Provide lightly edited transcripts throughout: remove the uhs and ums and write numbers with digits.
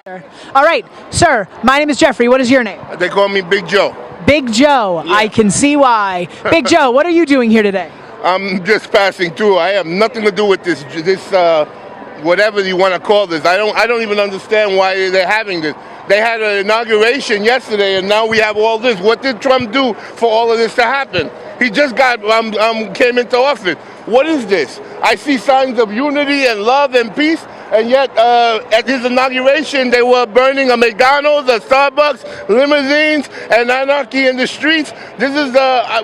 All right, sir, my name is Jeffrey. What is your name? They call me Big Joe. Big Joe. Yeah. I can see why. Big Joe, what are you doing here today? I'm just passing through. I have nothing to do with this whatever you want to call this. I don't even understand why they're having this. They had an inauguration yesterday, and now we have all this. What did Trump do for all of this to happen? He just came into office. What is this? I see signs of unity and love and peace, and yet at his inauguration they were burning a McDonald's, a Starbucks, limousines, and anarchy in the streets. This is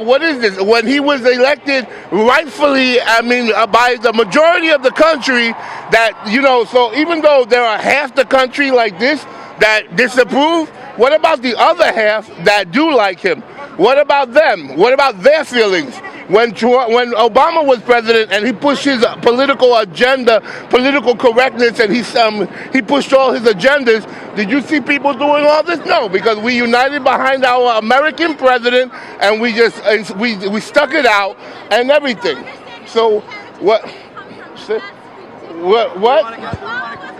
what is this? When he was elected, rightfully, by the majority of the country, so even though there are half the country like this that disapprove, what about the other half that do like him? What about them? What about their feelings? When Obama was president and he pushed his political agenda, political correctness, and he pushed all his agendas, did you see people doing all this? No, because we united behind our American president and we stuck it out and everything. So what? What?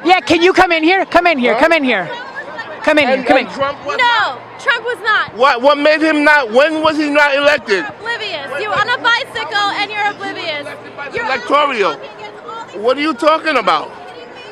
Yeah, can you come in here? Come in here. Huh? Come in here. Come in here. Come in. Trump was No, not? Trump was not. What made him not? When was he not elected? You're oblivious. You're on a bicycle and you're oblivious. You're Electoral. What are you talking about?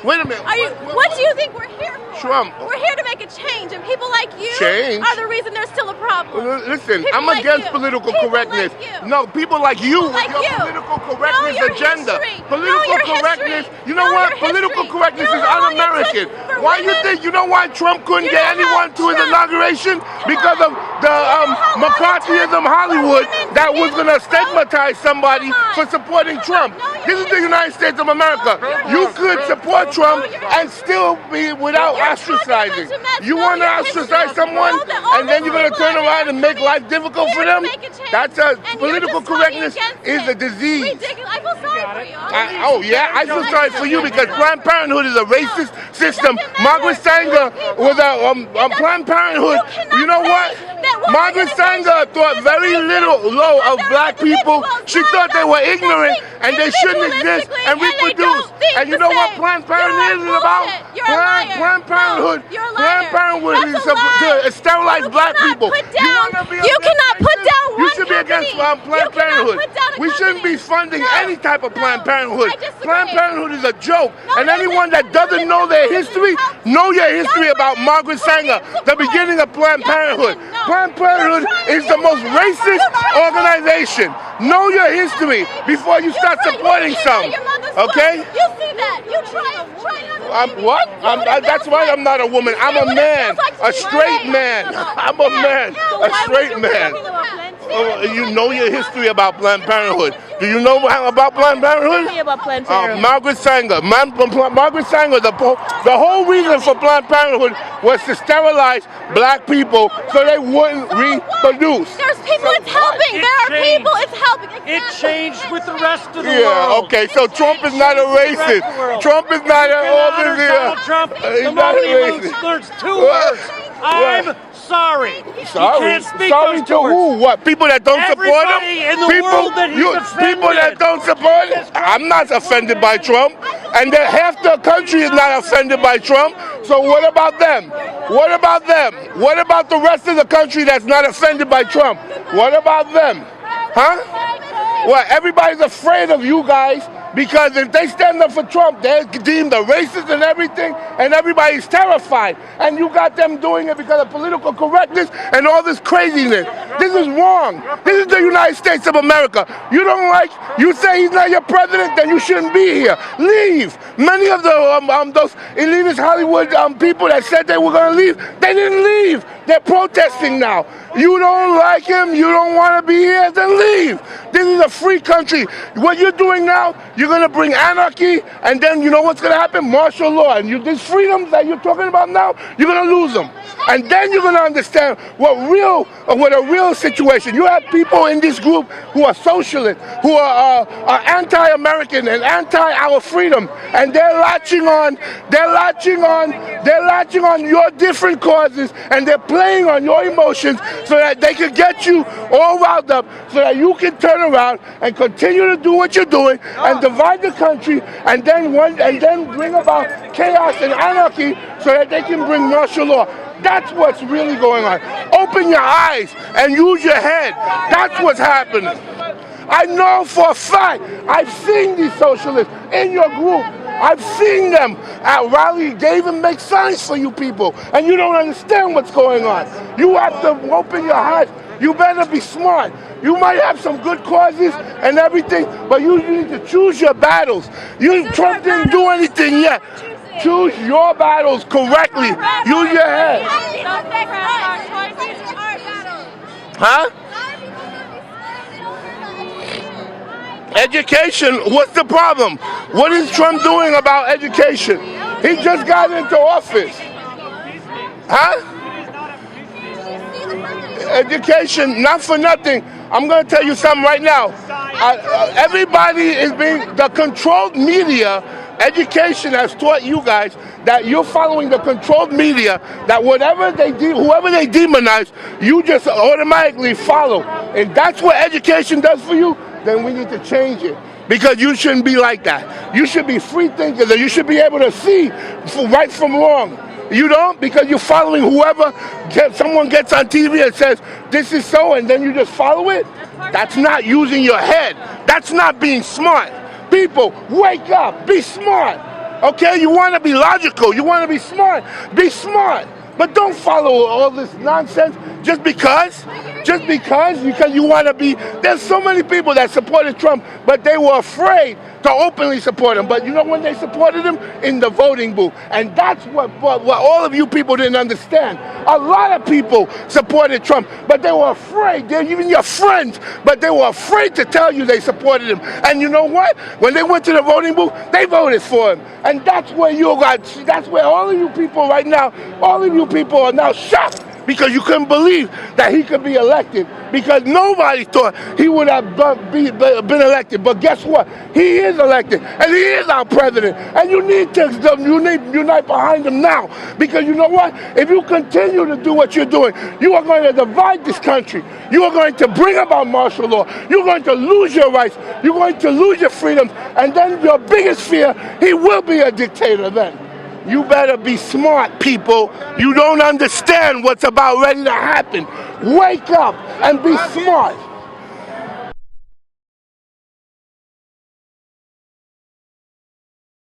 Wait a minute. What do you think we're here for? Trump. We're here to make a change, and people like you Change? are the reason there's still a problem. Listen, People I'm like against you. political People correctness. like you. No, people like you with Like your you. political correctness Know your agenda. history. Political Know your correctness. history. You know Know what? your Political history. correctness You is know how long it un-American. took for Why you women? think? You know why Trump couldn't You get know anyone how to his Trump- inauguration? Because of the how long it McCarthyism took Hollywood for women that to was get going to votes? stigmatize somebody Come on. for supporting Trump. Know your This is the history. United States of America. Know your You history. could support Trump Know your and still be without You're talking ostracizing. about your mess. You Know want to your ostracize history. someone Know that all and then these you're going to people turn out around here and make are life difficult here for to them? make a change. That's And political you're just correctness talking is against a it. disease. Ridiculous. I feel sorry for you. I feel sorry for you because Planned Parenthood is a racist system. Margaret Sanger was a Planned Parenthood. You know what? Margaret Sanger thought very low of black people. She thought they were ignorant and they shouldn't exist and reproduce. And you know what Planned Parenthood is about? Planned Parenthood. Planned Parenthood is to sterilize black people. You cannot put down one You should be against Planned Parenthood. We shouldn't be funding any type of Planned Parenthood. Planned Parenthood is a joke. And anyone that doesn't know their history, know your history about Margaret Sanger, the beginning of Planned Parenthood. Planned Parenthood is the most racist organization. Know your history before you start supporting some. Okay? You see that. You try What? That's why I'm not a woman. I'm a man. A straight man. I'm a man. A straight man. You know your history about Planned Parenthood. Do you know about Planned Parenthood? Tell me about Planned Parenthood. Margaret Sanger. Margaret Sanger, the whole reason for Planned Parenthood was to sterilize black people so they wouldn't reproduce. There's people it's helping. There are people it's helping. It changed with the rest of the Yeah, world. okay, so Trump is not a racist. Trump is not an Honor Donald Trump. The moment he learns two words. I'm sorry. Sorry. You can't speak Sorry those to two words. who? What? People that don't support him? Everybody in the world that he's offended. People that don't support him? I'm not offended by Trump. And half the country is not offended by Trump. So what about them? What about them? What about the rest of the country that's not offended by Trump? What about them? Huh? Well, everybody's afraid of you guys because if they stand up for Trump, they're deemed a racist and everything, and everybody's terrified. And you got them doing it because of political correctness and all this craziness. This is wrong. This is the United States of America. You say he's not your president, then you shouldn't be here. Leave. Many of the those elitist Hollywood people that said they were going to leave, they didn't leave. They're protesting now. You don't like him, you don't want to be here, then leave. This is a free country. What you're doing now, you're going to bring anarchy, and then you know what's going to happen? Martial law. And these freedoms that you're talking about now, you're going to lose them. And then you're going to understand what a real situation. You have people in this group who are socialists, who are anti-American and anti-our freedom, and they're latching on your different causes, and they're playing on your emotions so that they can get you all riled up, so that you can turn around and continue to do what you're doing and divide the country, and then bring about chaos and anarchy so that they can bring martial law. That's what's really going on. Open your eyes and use your head. That's what's happening. I know for a fact, I've seen these socialists in your group. I've seen them at rallies. They even make signs for you people, and you don't understand what's going on. You have to open your eyes. You better be smart. You might have some good causes and everything, but you need to choose your battles. Trump didn't do anything yet. Choose your battles correctly. Use your head. Huh? Education, what's the problem? What is Trump doing about education? He just got into office. Huh? Education, not for nothing. I'm going to tell you something right now. Everybody is the controlled media. Education has taught you guys that you're following the controlled media, that whoever they demonize, you just automatically follow. If that's what education does for you, then we need to change it. Because you shouldn't be like that. You should be free thinkers, and you should be able to see right from wrong. You don't, because you're following whoever someone gets on TV and says, this is so, and then you just follow it. That's not using your head. That's not being smart. People, wake up, be smart. Okay, you want to be logical, you want to be smart, but don't follow all this nonsense just because you want to be. There's so many people that supported Trump, but they were afraid to openly support him. But you know when they supported him? In the voting booth. And that's what all of you people didn't understand. A lot of people supported Trump, but they were afraid. They're even your friends, but they were afraid to tell you they supported him. And you know what? When they went to the voting booth, they voted for him. And that's where that's where all of you people right now, all of you people are now shocked, because you couldn't believe that he could be elected, because nobody thought he would have been elected. But guess what? He is elected, and he is our president. And you need to unite behind him now, because you know what? If you continue to do what you're doing, you are going to divide this country. You are going to bring about martial law. You're going to lose your rights. You're going to lose your freedoms. And then your biggest fear, he will be a dictator then. You better be smart, people. You don't understand what's about ready to happen. Wake up and be smart.